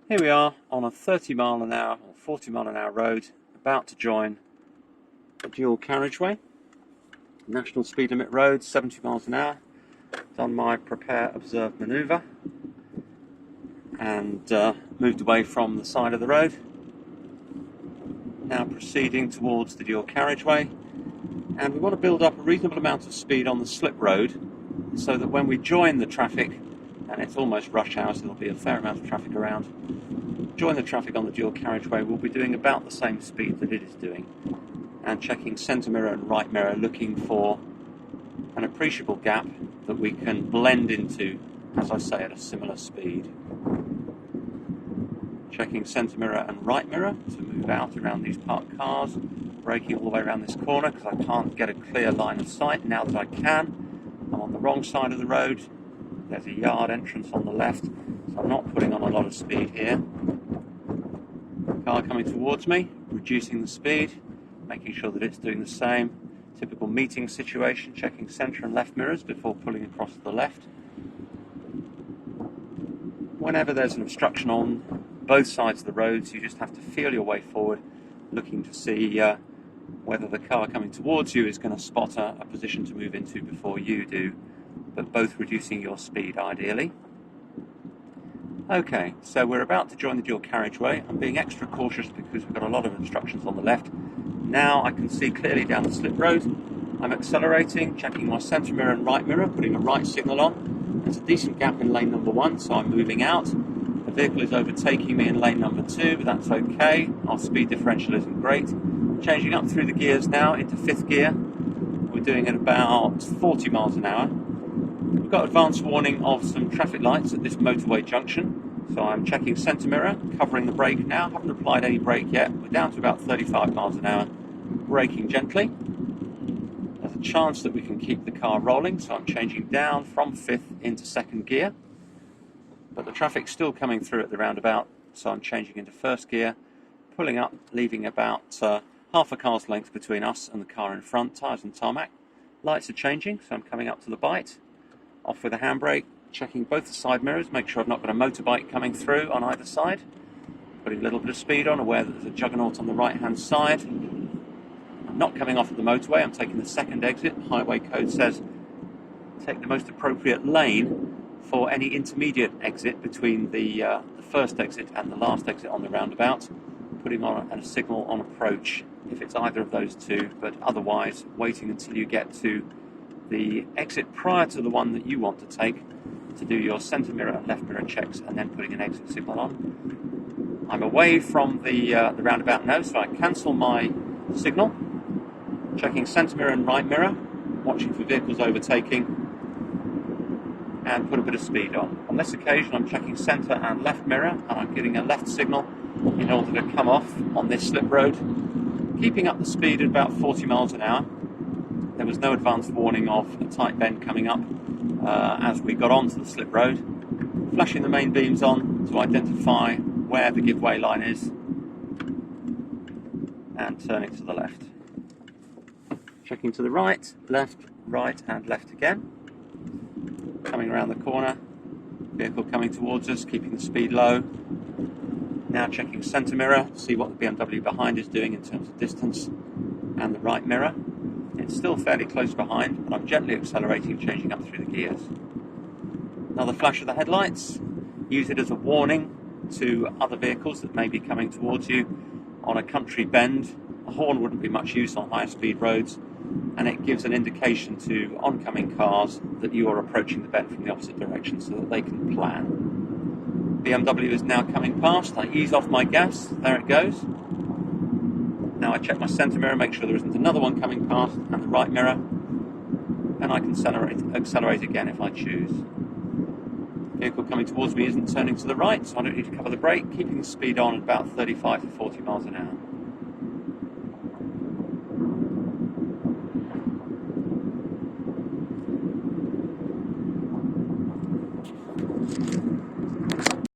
Here we are on a 30 mile an hour or 40 mile an hour road, about to join a dual carriageway. National speed limit road, 70 miles an hour. Done my prepare, observe, manoeuvre and moved away from the side of the road. Now proceeding towards the dual carriageway, and we want to build up a reasonable amount of speed on the slip road so that when we join the traffic, and it's almost rush hour so there'll be a fair amount of traffic around, join the traffic on the dual carriageway, we'll be doing about the same speed that it is doing, and checking centre mirror and right mirror, looking for an appreciable gap that we can blend into, as I say, at a similar speed. Checking centre mirror and right mirror to move out around these parked cars, braking all the way around this corner because I can't get a clear line of sight. Now that I can, I'm on the wrong side of the road. There's a yard entrance on the left, so I'm not putting on a lot of speed here. Car coming towards me, reducing the speed, making sure that it's doing the same. Typical meeting situation, checking centre and left mirrors before pulling across to the left. Whenever there's an obstruction on both sides of the roads, you just have to feel your way forward, looking to see whether the car coming towards you is going to spot a position to move into before you do, but both reducing your speed ideally. Okay, so we're about to join the dual carriageway. I'm being extra cautious because we've got a lot of obstructions on the left. Now I can see clearly down the slip road. I'm accelerating, checking my centre mirror and right mirror, putting a right signal on. There's a decent gap in lane number 1, so I'm moving out. The vehicle is overtaking me in lane number 2, but that's okay. Our speed differential isn't great. Changing up through the gears now into 5th gear. We're doing it about 40 miles an hour. We've got advance warning of some traffic lights at this motorway junction. So I'm checking centre mirror, covering the brake now. Haven't applied any brake yet. We're down to about 35 miles an hour. Braking gently. There's a chance that we can keep the car rolling, so I'm changing down from 5th into 2nd gear. But the traffic's still coming through at the roundabout, so I'm changing into 1st gear, pulling up, leaving about half a car's length between us and the car in front, tyres and tarmac. Lights are changing, so I'm coming up to the bite. Off with a handbrake, checking both the side mirrors, make sure I've not got a motorbike coming through on either side. Putting a little bit of speed on, aware that there's a juggernaut on the right-hand side. I'm not coming off at the motorway, I'm taking the 2nd exit. Highway code says take the most appropriate lane for any intermediate exit between the 1st exit and the last exit on the roundabout, putting on a signal on approach if it's either of those two, but otherwise waiting until you get to the exit prior to the one that you want to take to do your centre mirror and left mirror checks, and then putting an exit signal on. I'm away from the roundabout now, so I cancel my signal, checking centre mirror and right mirror, watching for vehicles overtaking, and put a bit of speed on. On this occasion I'm checking centre and left mirror, and I'm getting a left signal in order to come off on this slip road, keeping up the speed at about 40 miles an hour. There was no advance warning of a tight bend coming up as we got onto the slip road. Flashing the main beams on to identify where the give-way line is, and turning to the left. Checking to the right, and left again. Coming around the corner, vehicle coming towards us, keeping the speed low. Now checking centre mirror to see what the BMW behind is doing in terms of distance, and the right mirror. It's still fairly close behind, but I'm gently accelerating, changing up through the gears. Another flash of the headlights. Use it as a warning to other vehicles that may be coming towards you on a country bend. A horn wouldn't be much use on higher speed roads, and it gives an indication to oncoming cars that you are approaching the bend from the opposite direction so that they can plan. BMW is now coming past. I ease off my gas. There it goes. Now I check my centre mirror, make sure there isn't another one coming past, and the right mirror, and I can accelerate again if I choose. Vehicle coming towards me isn't turning to the right, so I don't need to cover the brake, keeping the speed on at about 35 to 40 miles an hour.